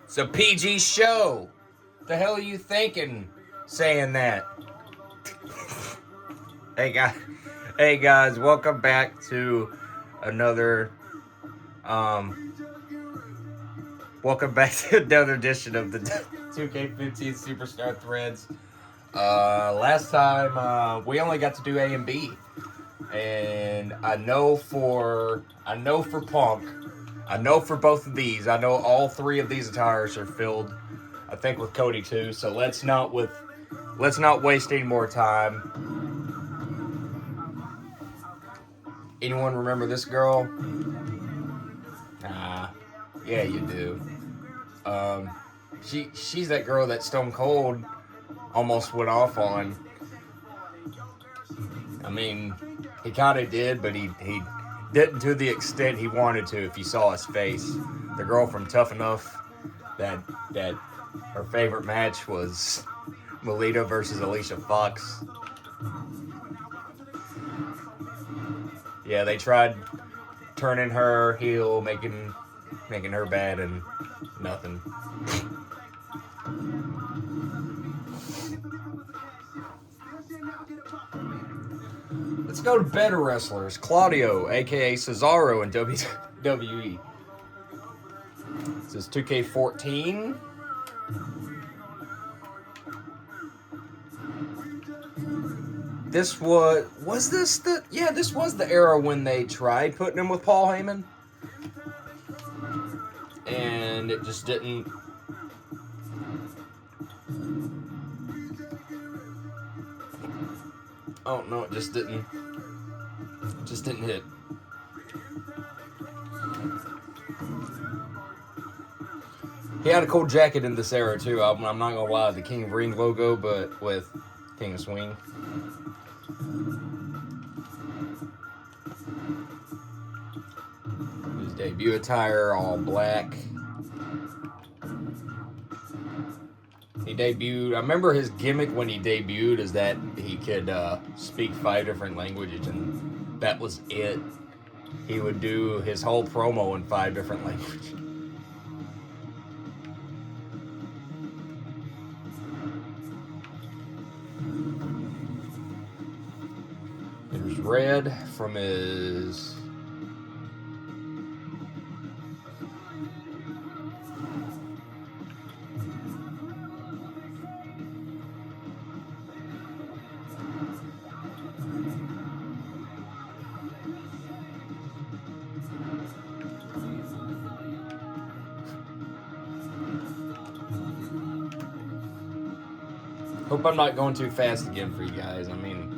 It's a PG show. The hell are you thinking saying that? Hey guys, welcome back to another another edition of the 2K15 Superstar Threads. Last time we only got to do A and B, and I know for Punk, I know for both of these, I know all three of these attires are filled. I think with Cody too. So let's not waste any more time. Anyone remember this girl? Nah, yeah you do. She's that girl that Stone Cold almost went off on. I mean, he kind of did, but he didn't to the extent he wanted to. If you saw his face, the girl from Tough Enough, that her favorite match was Melita versus Alicia Fox. Yeah, they tried turning her heel, making her bad, and nothing. Let's go to better wrestlers. Claudio, aka Cesaro in WWE. This is 2K14. This was the era when they tried putting him with Paul Heyman, and it just didn't. Oh no, it just didn't hit. He had a cool jacket in this era too. I'm not gonna lie, the King of Ring logo, but with King of Swing. His debut attire, all black. He debuted. I remember his gimmick when he debuted is that he could speak 5 different languages, and that was it. He would do his whole promo in 5 different languages. There's red from his. Hope I'm not going too fast again for you guys. I mean,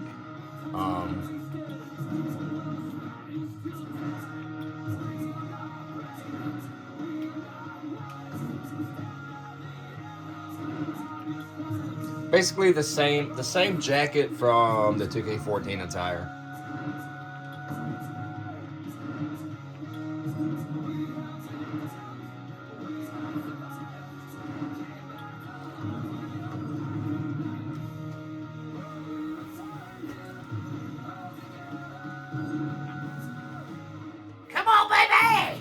basically the same jacket from the 2K14 attire. Come on, baby!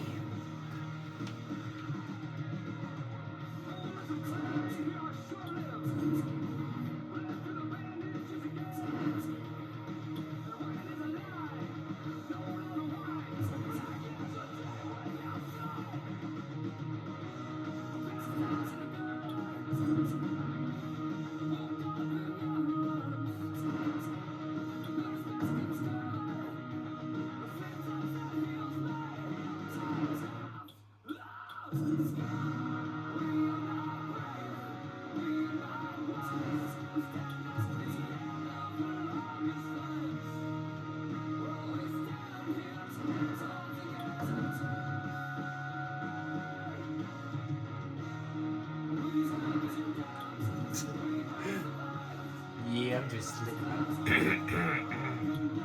Yeah, I'm just.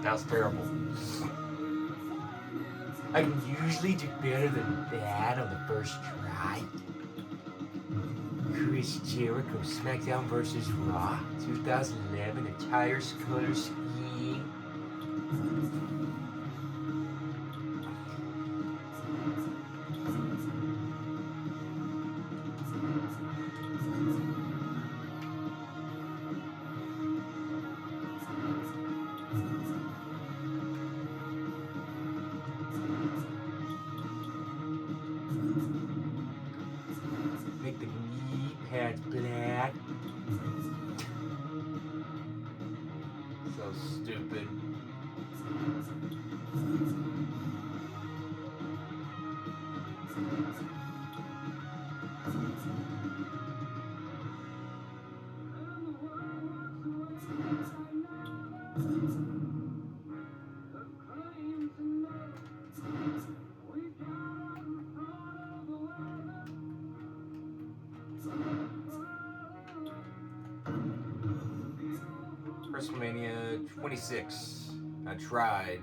That was terrible. I can usually do better than that on the first try. Chris Jericho, SmackDown vs. Raw, 2011, attire color scheme. WrestleMania 26. I tried.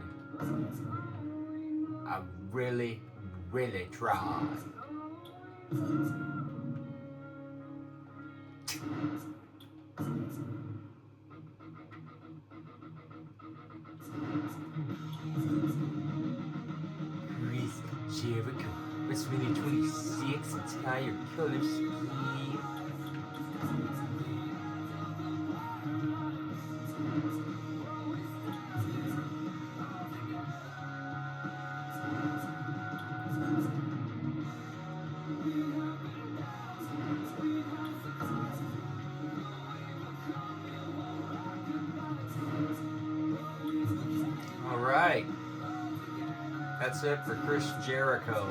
I really, really tried. Chris Jericho, WrestleMania 26 entire color scheme. Alright. That's it for Chris Jericho.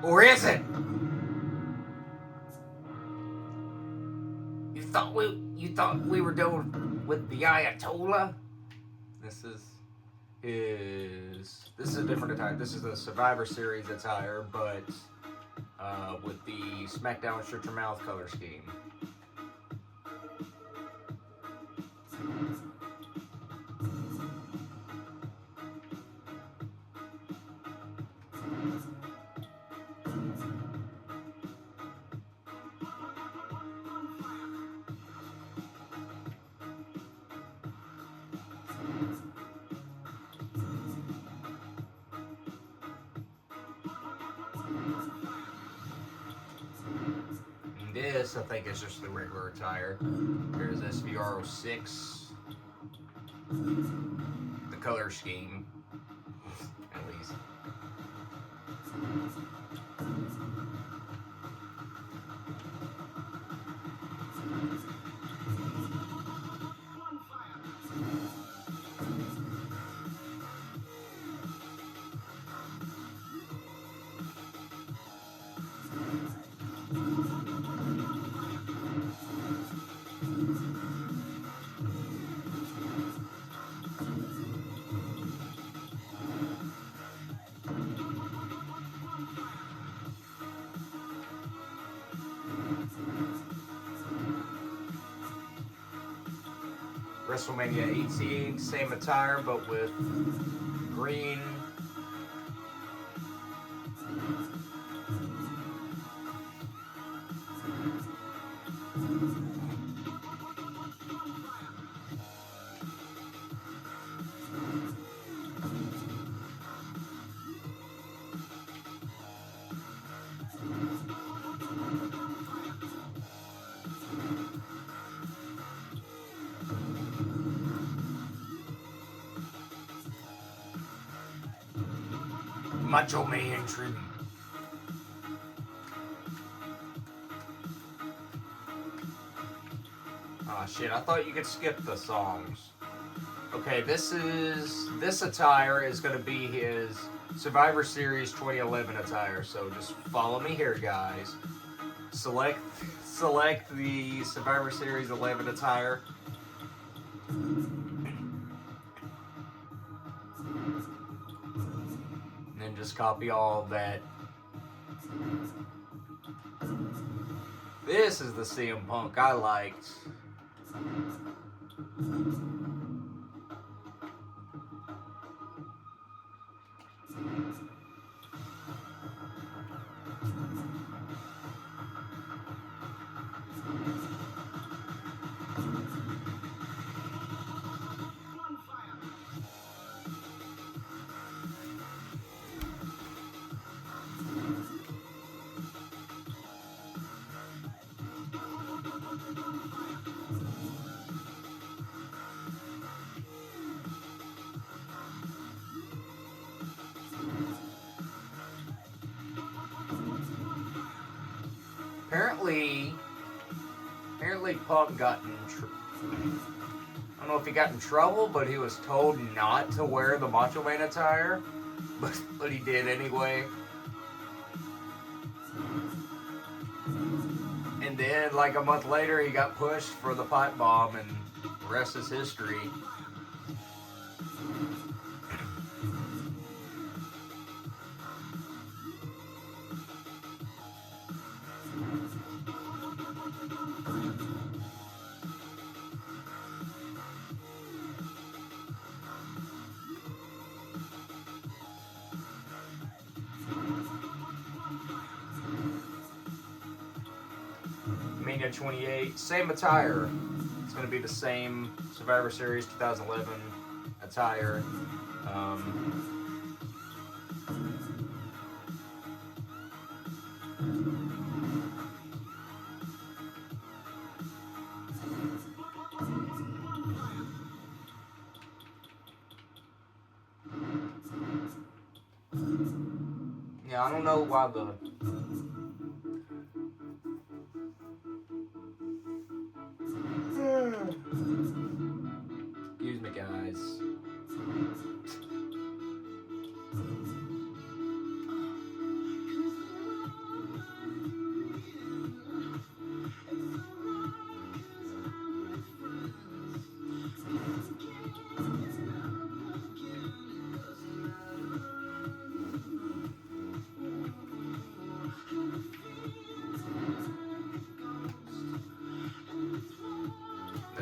Or is it? You thought we were done with the Ayatollah? This is a different attire. This is the Survivor Series attire, but with the SmackDown Shut Your Mouth color scheme. This, I think, is just the regular attire. Here's SVR06. The color scheme, at least. WrestleMania 18, same attire, but with green. Macho Man trim. Oh shit, I thought you could skip the songs. Okay, this attire is going to be his Survivor Series 2011 attire, so just follow me here, guys. Select the Survivor Series 11 attire. And just copy all of that. This is the CM Punk I liked. Apparently Punk got in I don't know if he got in trouble, but he was told not to wear the Macho Man attire but he did anyway. And then, like a month later, he got pushed for the pipe bomb, and the rest is history. Mania 28, same attire. It's going to be the same Survivor Series 2011 attire. Yeah, I don't know why the... Excuse me, guys.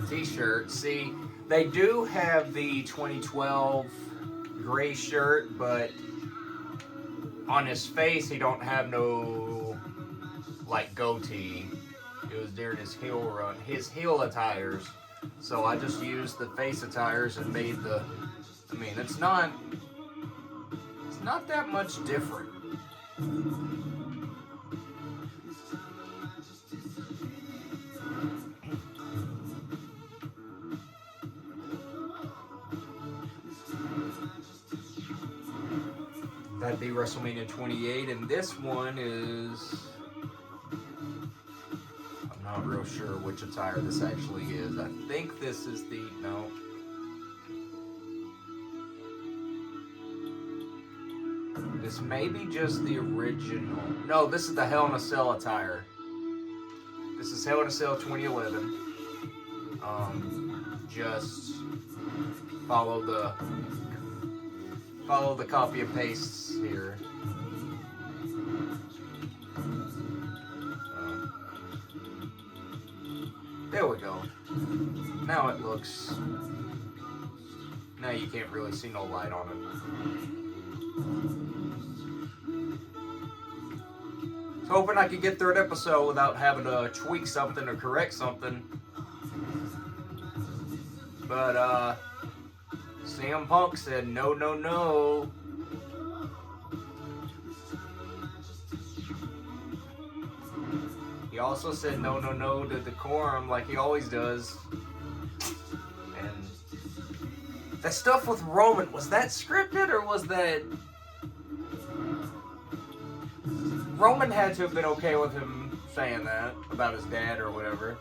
T-shirt. See, they do have the 2012 gray shirt, but on his face he don't have no like goatee. It was during his heel run, his heel attires. So I just used the face attires and made the. I mean, it's not that much different. That'd be WrestleMania 28, and this one is... I'm not real sure which attire this actually is. I think this is the... No. This may be just the original. No, this is the Hell in a Cell attire. This is Hell in a Cell 2011. Just follow the copy and pastes here. There we go. Now it looks... Now you can't really see no light on it. I was hoping I could get through an episode without having to tweak something or correct something. But, CM Punk said no, no, no. He also said no, no, no to decorum like he always does. And that stuff with Roman, was that scripted or was that... Roman had to have been okay with him saying that about his dad or whatever.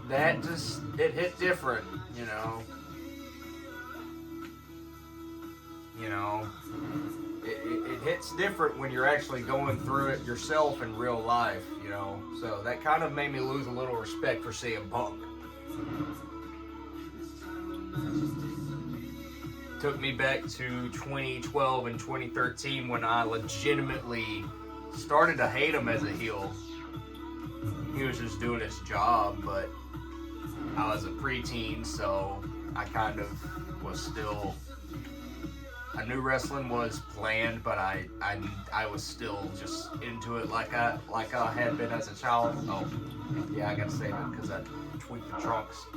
That just, it hit different, you know. It hits different when you're actually going through it yourself in real life, you know. So that kind of made me lose a little respect for CM Punk. Took me back to 2012 and 2013 when I legitimately started to hate him as a heel. He was just doing his job, but I was a preteen, so I kind of was still... I knew wrestling was planned, but I was still just into it like I had been as a child. Oh, yeah, I gotta say that because I tweaked the trunks.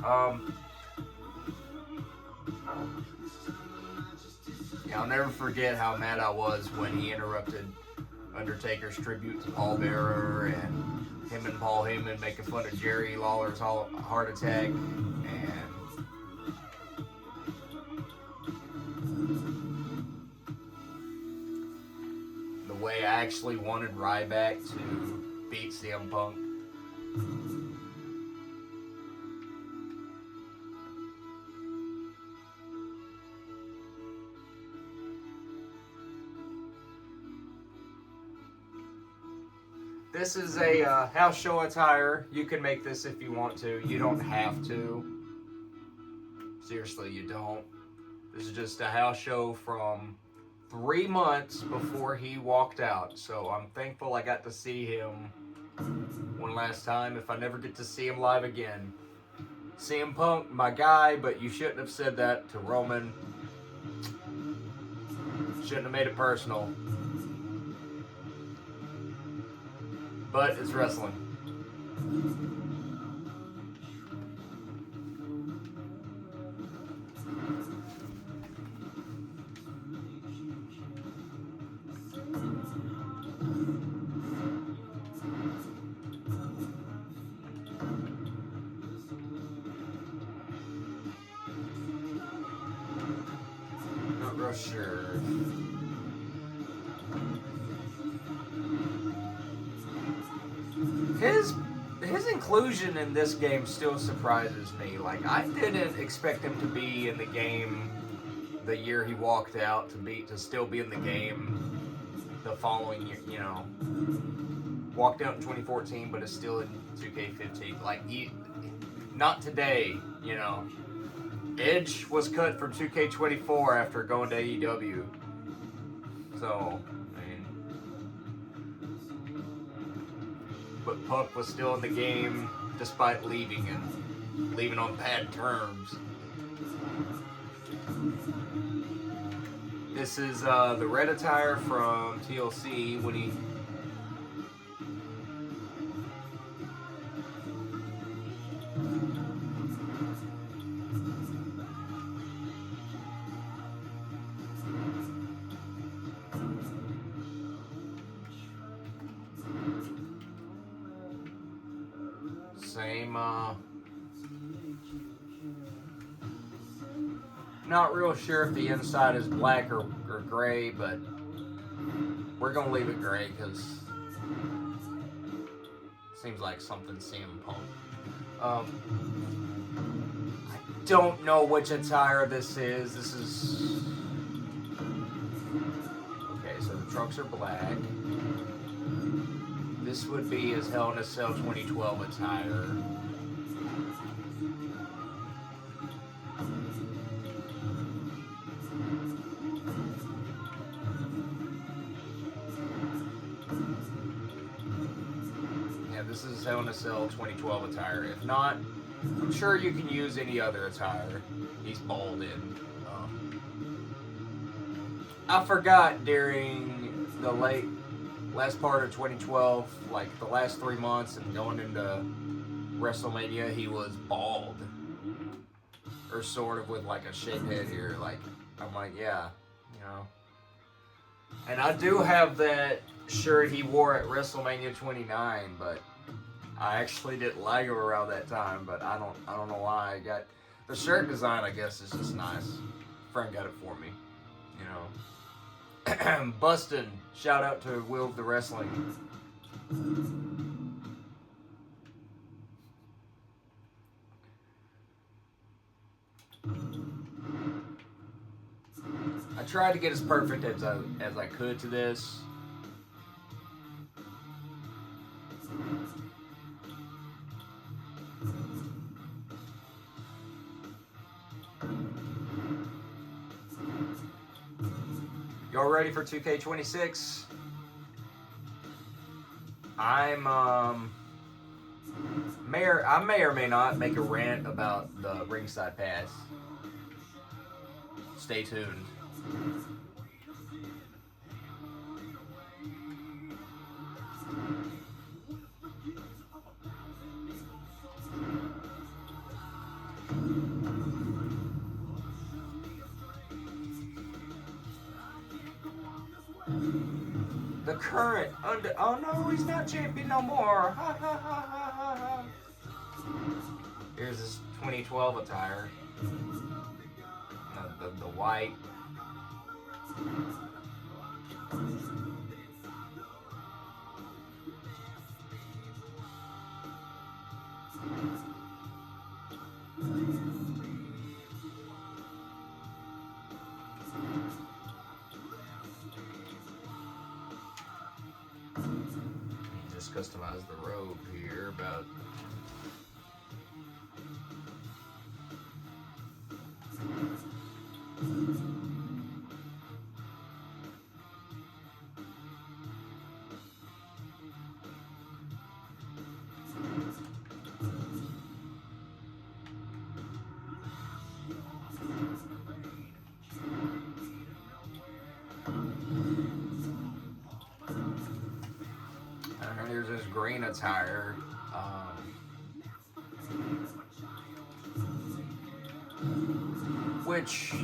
Yeah, I'll never forget how mad I was when he interrupted Undertaker's tribute to Paul Bearer and him and Paul Heyman making fun of Jerry Lawler's heart attack and the way I actually wanted Ryback to beat CM Punk. This is a house show attire. You can make this if you want to. You don't have to. Seriously, you don't. This is just a house show from 3 months before he walked out. So I'm thankful I got to see him one last time. If I never get to see him live again. CM Punk, my guy, but you shouldn't have said that to Roman. Shouldn't have made it personal. But it's wrestling. Not real sure. His inclusion in this game still surprises me. Like, I didn't expect him to be in the game the year he walked out, to still be in the game the following year, you know. Walked out in 2014, but is still in 2K15. Like, not today, you know. Edge was cut from 2K24 after going to AEW. So, but Punk was still in the game despite leaving, and leaving on bad terms. This is the red attire from TLC when he... Same, not real sure if the inside is black or gray, but we're gonna leave it gray because it seems like something CM Punk. I don't know which attire this is. This is... Okay, so the trunks are black. This would be his Hell in a Cell 2012 attire. Yeah, this is Hell in a Cell 2012 attire. If not, I'm sure you can use any other attire he's bald in. I forgot during the last part of 2012, like the last 3 months and going into WrestleMania, he was bald. Or sort of with like a shaved head here. Like, I'm like, yeah, you know. And I do have that shirt he wore at WrestleMania 29, but I actually didn't like him around that time, but I don't know why. I got the shirt design, I guess, is just nice. Friend got it for me, you know. Bustin', shout out to Will of the Wrestling. I tried to get as perfect as I could to this. Y'all ready for 2K26? I may or may not make a rant about the ringside pass. Stay tuned. The current oh no, he's not champion no more. Ha ha ha ha ha ha. Here's his 2012 attire. The white. just customize the robe here, but here's his green attire. Which as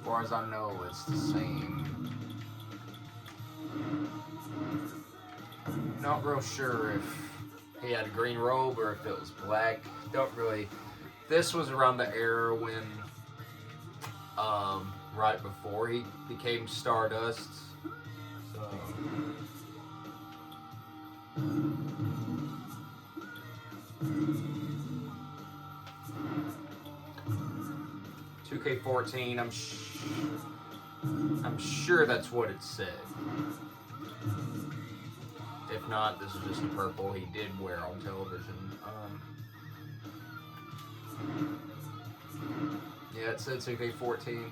far as I know, it's the same. Not real sure if he had a green robe or if it was black. Don't really. This was around the era when, right before he became Stardust. So. 2K14, I'm sure that's what it said. If not, this is just the purple he did wear on television. Yeah, it said 2K14.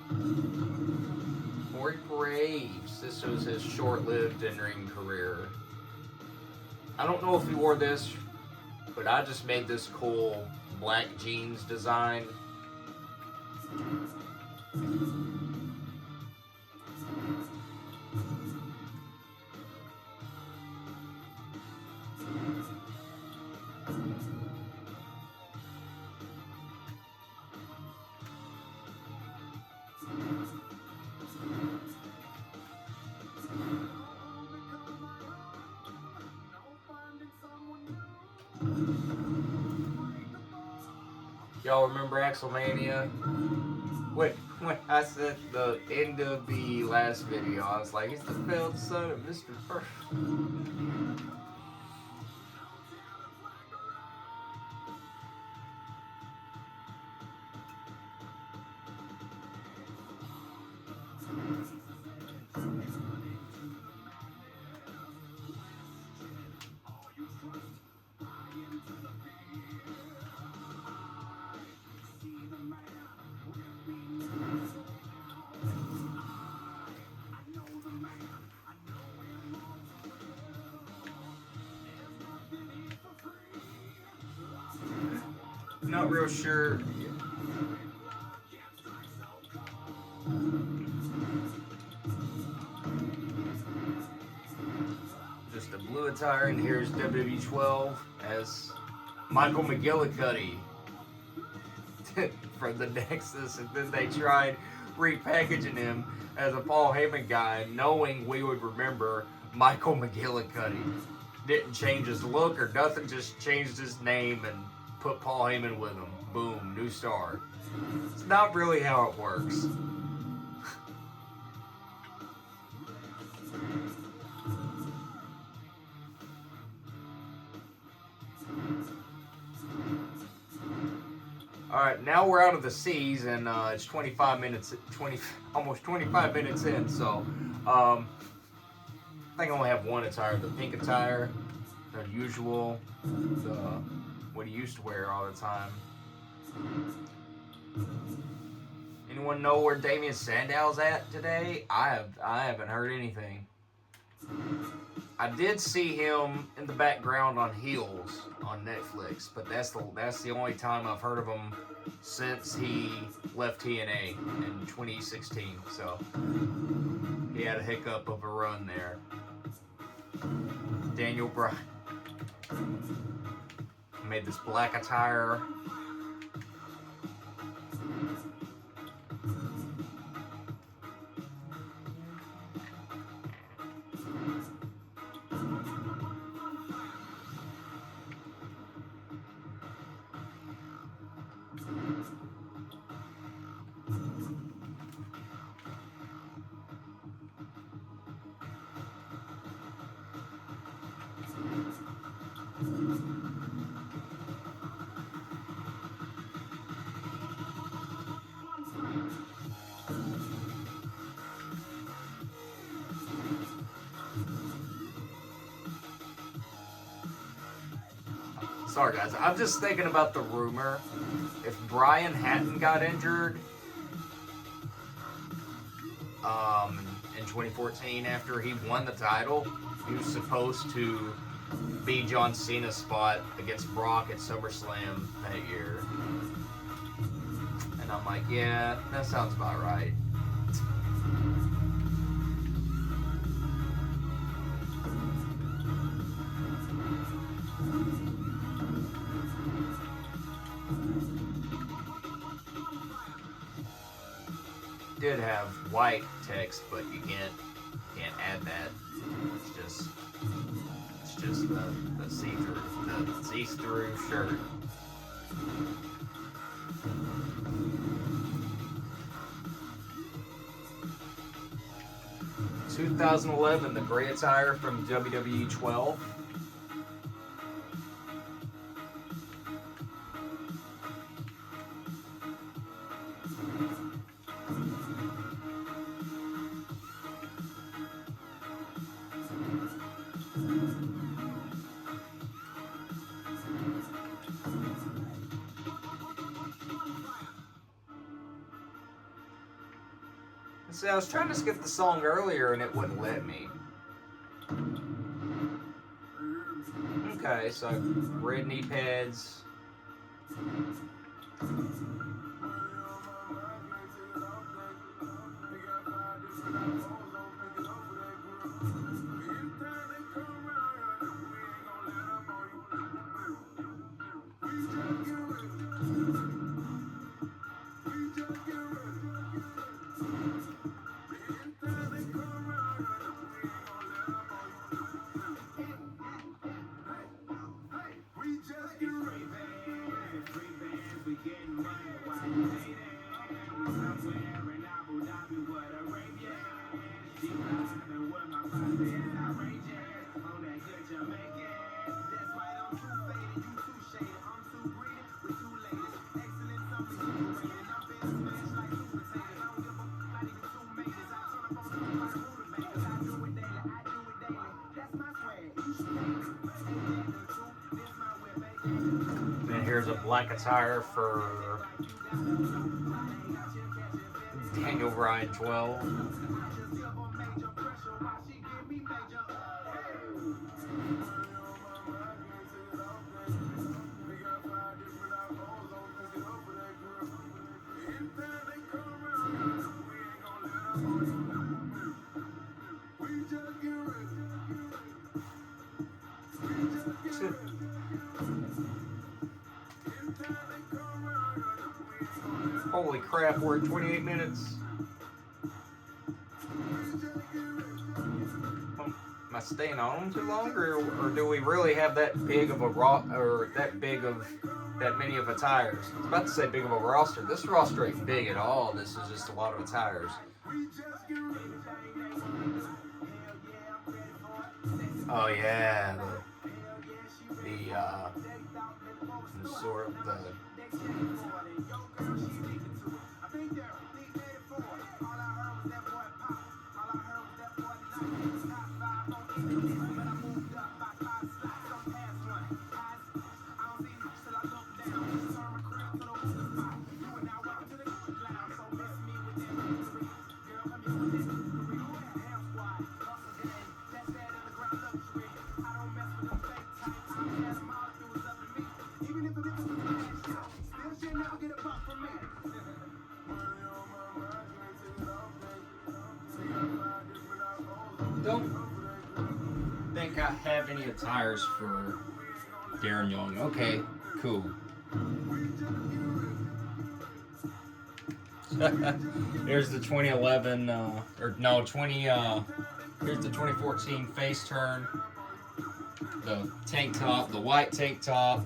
Corey Graves. This was his short-lived in-ring career. I don't know if he wore this, but I just made this cool black jeans design. Y'all remember Axelmania? When I said the end of the last video, I was like, he's the failed son of Mr. Perfect. Not real sure. Just a blue attire, and here's WWE 12 as Michael McGillicuddy from the Nexus, and then they tried repackaging him as a Paul Heyman guy, knowing we would remember Michael McGillicuddy. Didn't change his look or nothing, just changed his name and put Paul Heyman with him. Boom, new star. It's not really how it works. Alright, now we're out of the seas, and it's 25 minutes, almost 25 minutes in, so I think I only have one attire, the pink attire, the usual, what he used to wear all the time. Anyone know where Damien Sandow's at today? I haven't heard anything. I did see him in the background on Heels on Netflix, but that's the only time I've heard of him since he left TNA in 2016. So he had a hiccup of a run there. Daniel Bryan made this black attire. Sorry, guys. I'm just thinking about the rumor. If Brian hadn't got injured in 2014 after he won the title, he was supposed to be John Cena's spot against Brock at SummerSlam that year. And I'm like, yeah, that sounds about right. Did have white text, but you can't add that. It's just the see-through shirt. In 2011, the gray attire from WWE 12. See, I was trying to skip the song earlier and it wouldn't let me. Okay, so red knee pads. And here's a black attire for Daniel Bryan 12. Holy crap, we're at 28 minutes. Am I staying on too long, or do we really have that big of a that many of attires? I was about to say big of a roster. This roster ain't big at all. This is just a lot of attires. Oh yeah, the sort of the. Don't think I have any attires for Darren Young. Okay, cool. Here's the 2011, here's the 2014 face turn. The tank top, the white tank top.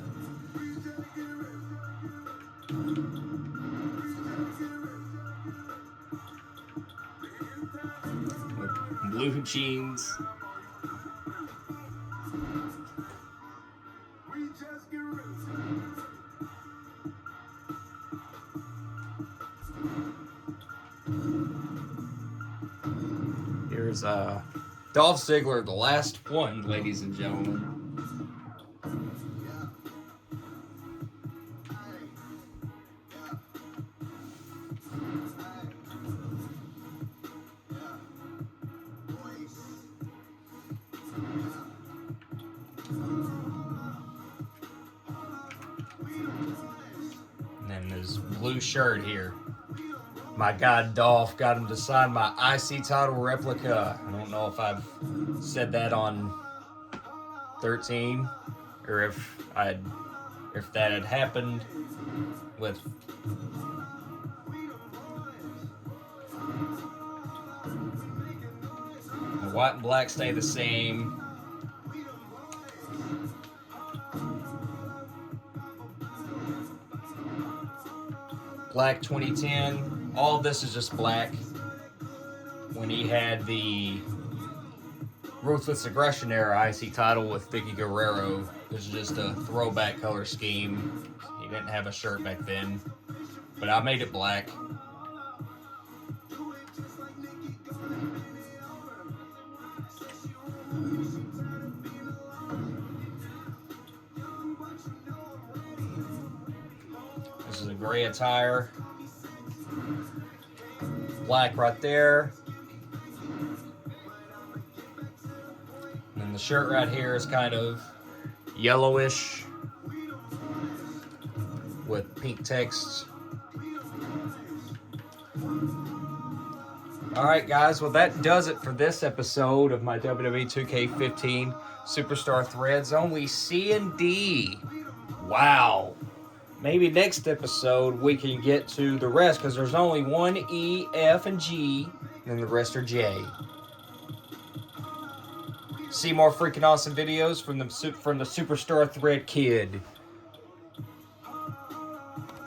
Blue jeans. Here's Dolph Ziggler, the last one, ladies and gentlemen. blue shirt here. My guy Dolph got him to sign my IC title replica. I don't know if I've said that on 13 or if that had happened with the white and black stay the same. Black 2010. All of this is just black. When he had the Ruthless Aggression era IC title with Vicky Guerrero, this is just a throwback color scheme. He didn't have a shirt back then, but I made it black. This is a gray attire. Black right there. And then the shirt right here is kind of yellowish with pink text. Alright guys, well that does it for this episode of my WWE 2K15 Superstar Threads. Only C and D. Wow. Maybe next episode we can get to the rest, because there's only one E, F, and G, and the rest are J. See more freaking awesome videos from the Superstar Thread Kid.